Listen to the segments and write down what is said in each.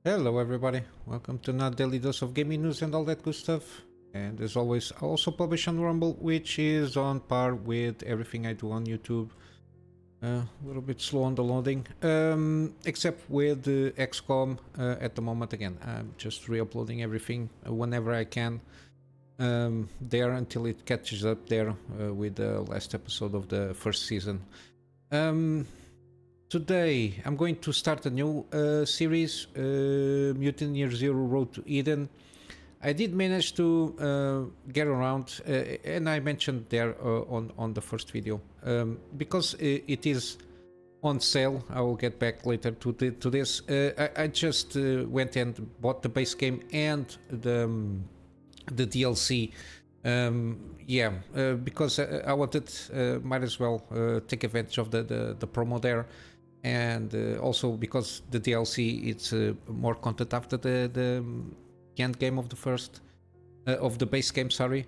Hello everybody, welcome to another daily dose of gaming news and all that good stuff. And as always, I also publish on Rumble, which is on par with everything I do on YouTube. A little bit slow on the loading, except with XCOM at the moment. Again, I'm just re-uploading everything whenever I can there until it catches up there with the last episode of the first season. Today I'm going to start a new series, Mutant Year Zero Road to Eden. I did manage to get around, and I mentioned there on the first video, because it is on sale. I will get back later to this. I just went and bought the base game and the DLC. Because I wanted, might as well take advantage of the promo there. And also because the DLC, it's more content after the end game of the first of the base game, sorry.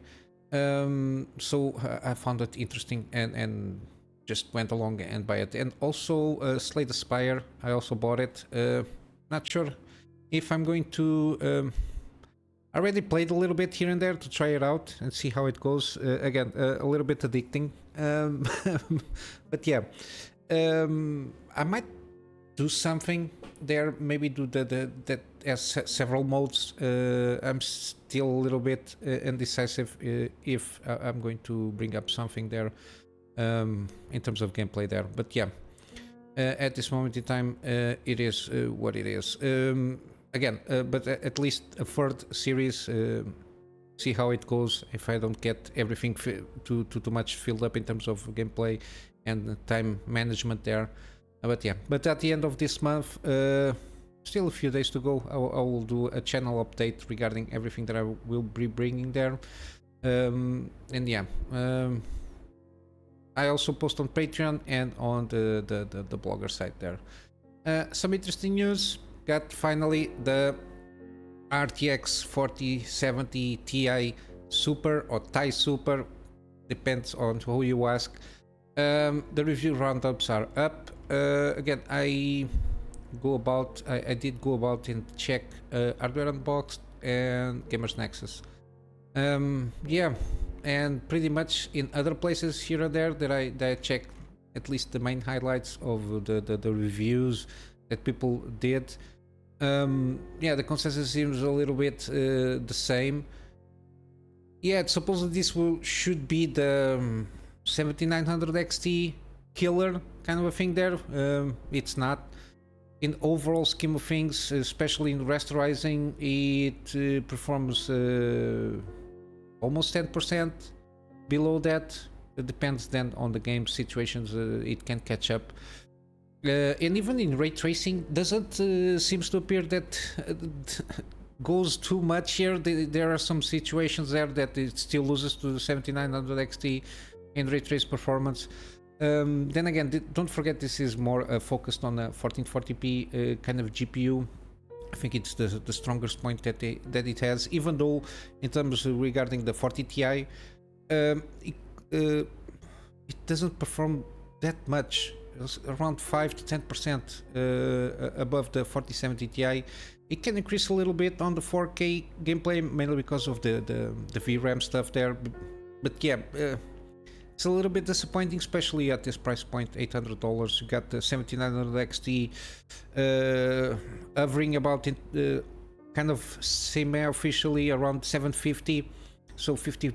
So I found it interesting and just went along and buy it. And also Slay the Spire, I also bought it. Not sure if I'm going to I already played a little bit here and there to try it out and see how it goes. Again, a little bit addicting, but yeah. I might do something there, maybe do that has several modes. I'm still a little bit indecisive if I'm going to bring up something there in terms of gameplay there. But yeah, at this moment in time, it is what it is. Again, but at least a third series. See how it goes. If I don't get everything too much filled up in terms of gameplay and time management there. But yeah, but at the end of this month, still a few days to go, I will do a channel update regarding everything that I will be bringing there. And yeah, I also post on Patreon and on the blogger site there. Some interesting news. Got finally the RTX 4070 Ti Super or Ti Super, depends on who you ask. The review roundups are up. Again, I did go about and check Hardware Unboxed and Gamers Nexus. Yeah, and pretty much in other places here and there that I checked at least the main highlights of the reviews that people did. Yeah, the consensus seems a little bit the same. Yeah, supposedly this should be the 7900 XT killer kind of a thing there. It's not. In overall scheme of things, especially in rasterizing, it performs almost 10% below that. It depends then on the game situations. It can catch up. And even in ray tracing, doesn't seems to appear that goes too much here. There are some situations there that it still loses to the 7900 XT in ray trace performance. Then again, don't forget this is more focused on a 1440p kind of GPU. I think it's the strongest point that it has. Even though in terms regarding the 40 Ti, it doesn't perform that much. Around 5 to 10% above the 4070 Ti. It can increase a little bit on the 4K gameplay, mainly because of the VRAM stuff there. But yeah, it's a little bit disappointing, especially at this price point, $800. You got the 7900 XT hovering about in kind of semi-officially around $750. So 50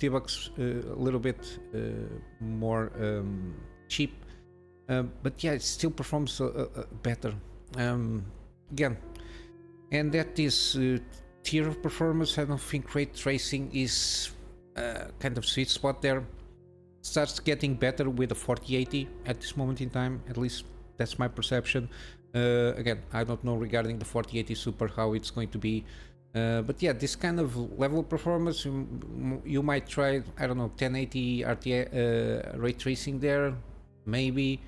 bucks, a little bit more cheap, but yeah, it still performs better. Again, and that is tier of performance. I don't think ray tracing is kind of sweet spot there. Starts getting better with the 4080 at this moment in time. At least that's my perception. Again, I don't know regarding the 4080 Super how it's going to be. But yeah, this kind of level of performance, you might try, I don't know, 1080 RTX ray tracing there, maybe.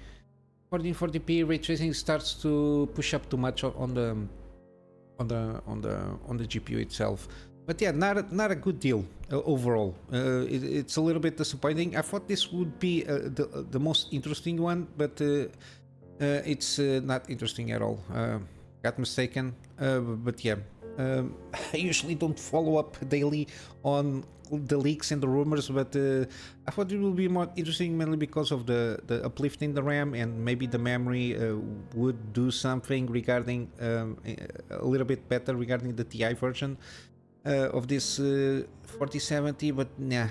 1440p ray tracing starts to push up too much on the GPU itself. But yeah, not a good deal overall. It's a little bit disappointing. I thought this would be the most interesting one, but it's not interesting at all. got mistaken. But yeah, I usually don't follow up daily on the leaks and the rumors, but I thought it would be more interesting mainly because of the uplifting the RAM, and maybe the memory would do something regarding a little bit better regarding the TI version of this 4070. But yeah,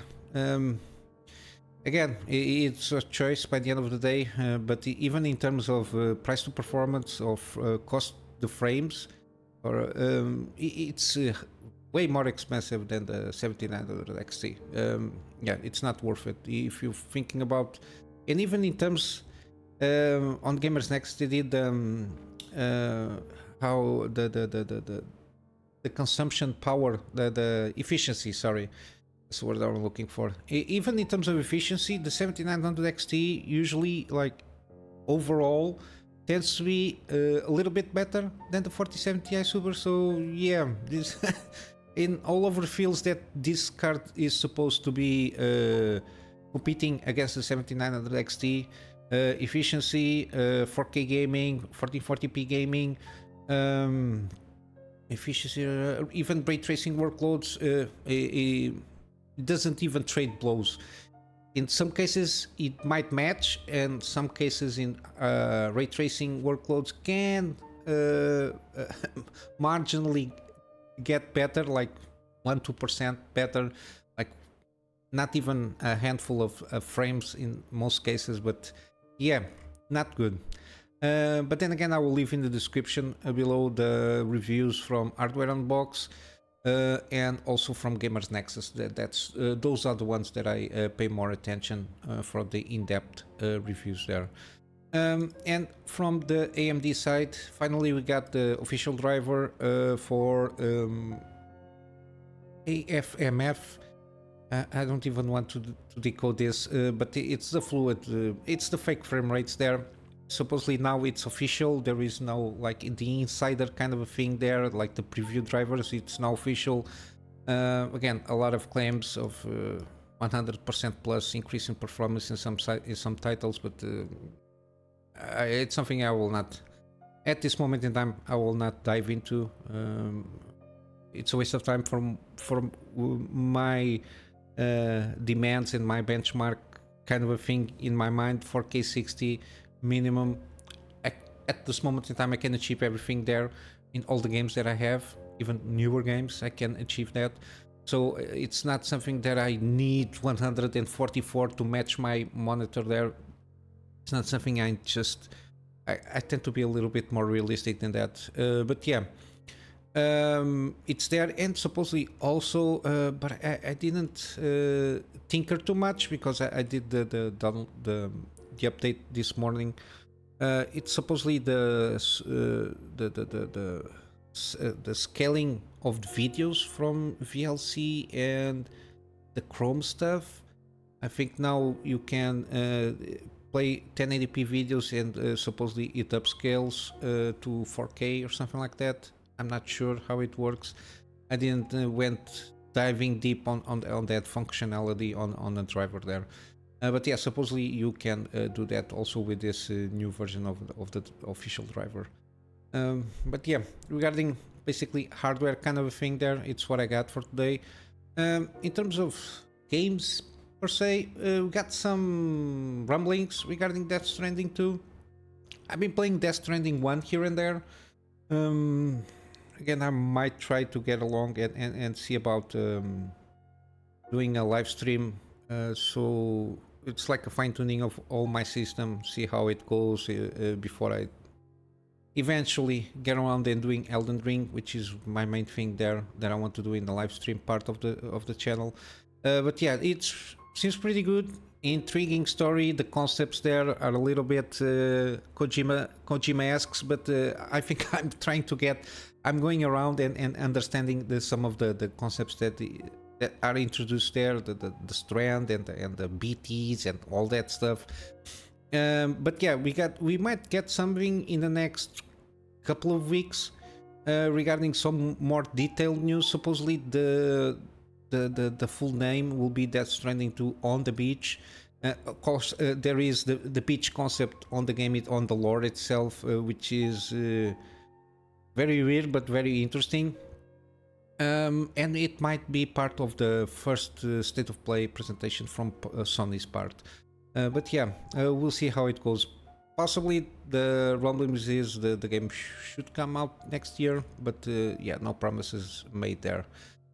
again, it's a choice by the end of the day. But even in terms of price to performance, of cost the frames, or it's way more expensive than the 7900 XT. Yeah, it's not worth it if you're thinking about. And even in terms on Gamers Next, they did how the consumption power, the efficiency, sorry, that's the word I'm looking for. Even in terms of efficiency, the 7900 XT usually, like, overall tends to be a little bit better than the 4070 Ti Super. So yeah, this in all over feels that this card is supposed to be competing against the 7900 XT. Efficiency, 4K gaming, 1440p gaming, efficiency, even ray tracing workloads. It doesn't even trade blows. In some cases it might match, and some cases in ray tracing workloads can marginally get better, like 1-2% better, like not even a handful of frames in most cases. But yeah, not good. But then again, I will leave in the description below the reviews from Hardware Unbox and also from Gamers Nexus. Those are the ones that I pay more attention for the in-depth reviews there. And from the AMD side, finally we got the official driver for AFMF. I don't even want to decode this, but it's the fluid, it's the fake frame rates there. Supposedly now it's official. There is no, like, the insider kind of a thing there, like the preview drivers. It's now official. Again, a lot of claims of 100% plus increase in performance in some titles, but it's something I will not, at this moment in time, I will not dive into. It's a waste of time for my demands and my benchmark kind of a thing in my mind. 4K 60 minimum. At this moment in time, I can achieve everything there in all the games that I have, even newer games. I can achieve that. So it's not something that I need 144 to match my monitor there. It's not something I tend to be a little bit more realistic than that. But yeah, it's there, and supposedly also, but I didn't tinker too much because I did the update this morning. It's supposedly the scaling of the videos from VLC and the Chrome stuff. I think now you can play 1080p videos, and supposedly it upscales to 4K or something like that. I'm not sure how it works. I didn't went diving deep on that functionality on the driver there. But yeah, supposedly you can do that also with this new version of the official driver. But yeah, regarding basically hardware kind of a thing there, it's what I got for today. In terms of games per se, we got some rumblings regarding Death Stranding 2. I've been playing Death Stranding 1 here and there. Again, I might try to get along and see about doing a live stream. So it's like a fine-tuning of all my system, see how it goes before I eventually get around and doing Elden Ring, which is my main thing there that I want to do in the live stream part of the channel. But yeah, it seems pretty good. Intriguing story. The concepts there are a little bit Kojima-esque, but I think I'm going around and understanding some of the concepts that are introduced there, the strand and the BTs and all that stuff. But yeah, we might get something in the next couple of weeks regarding some more detailed news. Supposedly the full name will be Death Stranding 2 on the beach. Of course, there is the beach concept on the game, on the lore itself, which is very weird but very interesting. And it might be part of the first state of play presentation from Sony's part. But yeah, we'll see how it goes. Possibly the rumblings is the game should come out next year, but yeah, no promises made there.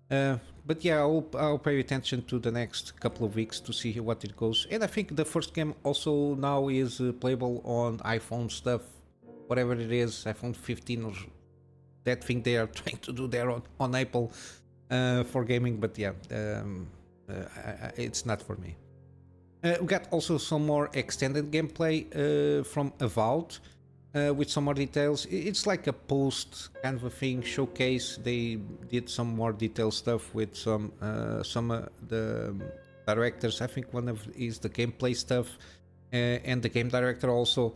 But yeah, I'll pay attention to the next couple of weeks to see what it goes. And I think the first game also now is playable on iPhone stuff, whatever it is, iPhone 15 or that thing they are trying to do there on Apple for gaming. But yeah, it's not for me. We got also some more extended gameplay from Avowed with some more details. It's like a post kind of a thing, showcase. They did some more detailed stuff with some the directors. I think one of is the gameplay stuff and the game director also.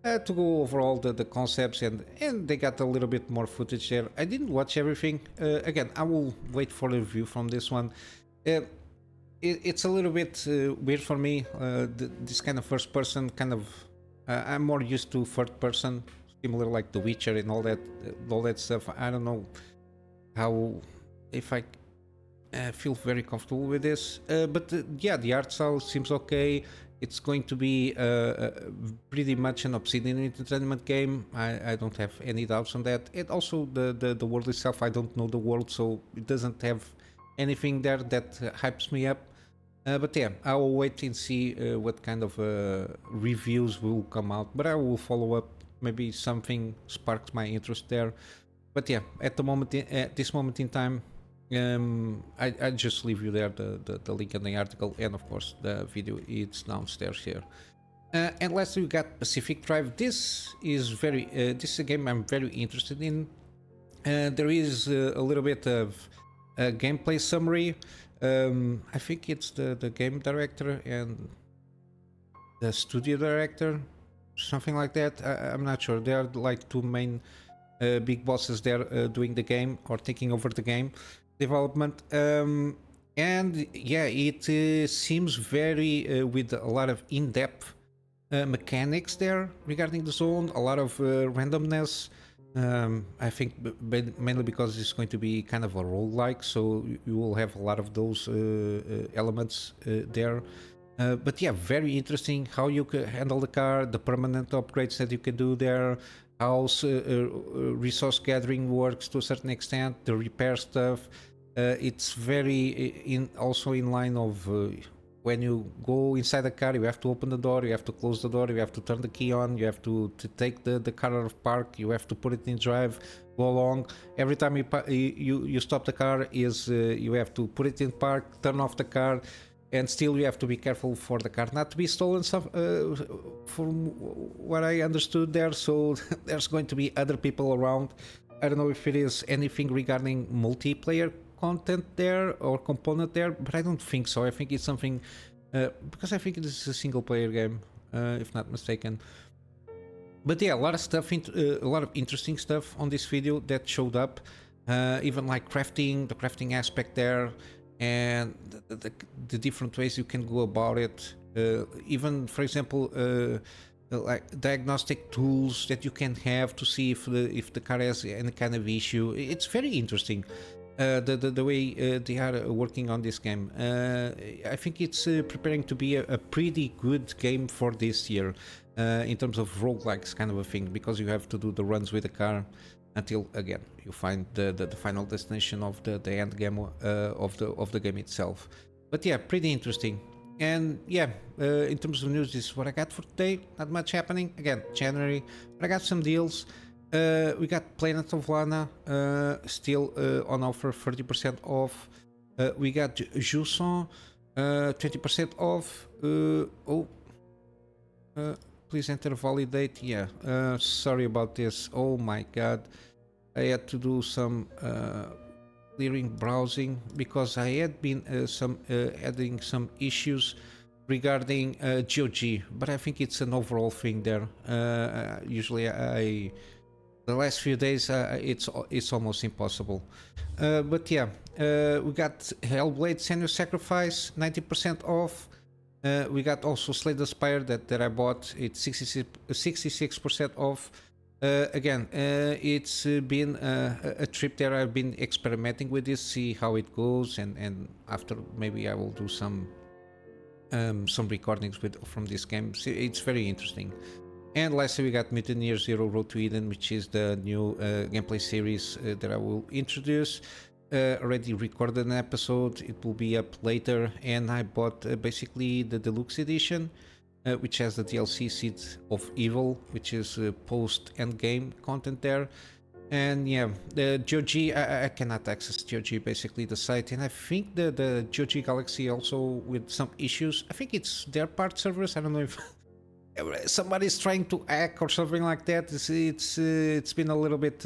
To go over all the concepts and they got a little bit more footage there. I didn't watch everything. Again, I will wait for a review from this one. It's a little bit weird for me. This kind of first person kind of. I'm more used to third person, similar like The Witcher and all that stuff. I don't know how if I feel very comfortable with this. But yeah, the art style seems okay. It's going to be pretty much an Obsidian Entertainment game. I don't have any doubts on that. And also the world itself, I don't know the world, so it doesn't have anything there that hypes me up. But yeah, I will wait and see what kind of reviews will come out. But I will follow up. Maybe something sparks my interest there. But yeah, at this moment in time, I just leave you there the link in the article, and of course the video is downstairs here. And lastly, we got Pacific Drive. This is this is a game I'm very interested in. There is a little bit of a gameplay summary. I think it's the game director and the studio director, something like that. I'm not sure. They are like two main big bosses there doing the game or taking over the game development. And yeah, it seems very with a lot of in-depth mechanics there regarding the zone, a lot of randomness. I think mainly because it's going to be kind of a roguelike, so you will have a lot of those elements there. But yeah, very interesting how you can handle the car, the permanent upgrades that you can do there, how resource gathering works to a certain extent, the repair stuff. It's very also in line of when you go inside the car, you have to open the door, you have to close the door, you have to turn the key on, you have to take the car out of park, you have to put it in drive, go along. Every time you stop the car, you have to put it in park, turn off the car, and still you have to be careful for the car not to be stolen. From what I understood there, so there's going to be other people around. I don't know if it is anything regarding multiplayer content there or component there, but I don't think so. I think it's something because I think it is a single player game, if not mistaken. But yeah, a lot of stuff, a lot of interesting stuff on this video that showed up, even like crafting, the crafting aspect there, and the different ways you can go about it. Even, for example, like diagnostic tools that you can have to see if the car has any kind of issue. It's very interesting. The way they are working on this game. I think it's preparing to be a pretty good game for this year in terms of roguelikes kind of a thing, because you have to do the runs with the car until again you find the final destination of the end game of the game itself. But yeah, pretty interesting. And yeah, in terms of news, this is what I got for today. Not much happening. Again, January, but I got some deals. We got Planet of Lana still on offer, 30% off. We got jusant 20% off. Please enter validate. Yeah, sorry about this. Oh my god, I had to do some clearing browsing because I had been adding some issues regarding GOG, but I think it's an overall thing there. Usually the last few days it's almost impossible. But yeah, we got Hellblade Senua's Sacrifice 90% off. We got also Slay the Spire that I bought. It's 66% off. Again, it's been a trip there. I've been experimenting with this, see how it goes, and after maybe I will do some recordings with from this game. It's very interesting. And lastly, we got Mutant Year Zero Road to Eden, which is the new gameplay series that I will introduce. Already recorded an episode, it will be up later, and I bought basically the deluxe edition, which has the DLC Seed of Evil, which is post-endgame content there. And yeah, the GOG, I cannot access GOG, basically the site, and I think the GOG Galaxy also with some issues. I think it's their part servers, I don't know if somebody's trying to hack or something like that. It's been a little bit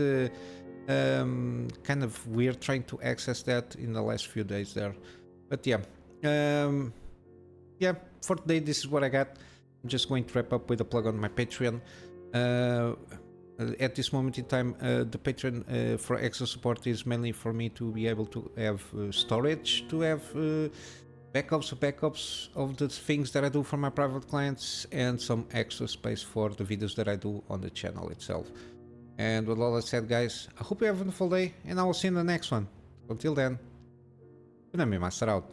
kind of weird trying to access that in the last few days there. But yeah, yeah, for today this is what I got. I'm just going to wrap up with a plug on my Patreon. At this moment in time, the Patreon for extra support is mainly for me to be able to have storage, to have backups of the things that I do for my private clients, and some extra space for the videos that I do on the channel itself. And with all that said, guys, I hope you have a wonderful day, and I will see you in the next one. Until then, Kunamy Master out.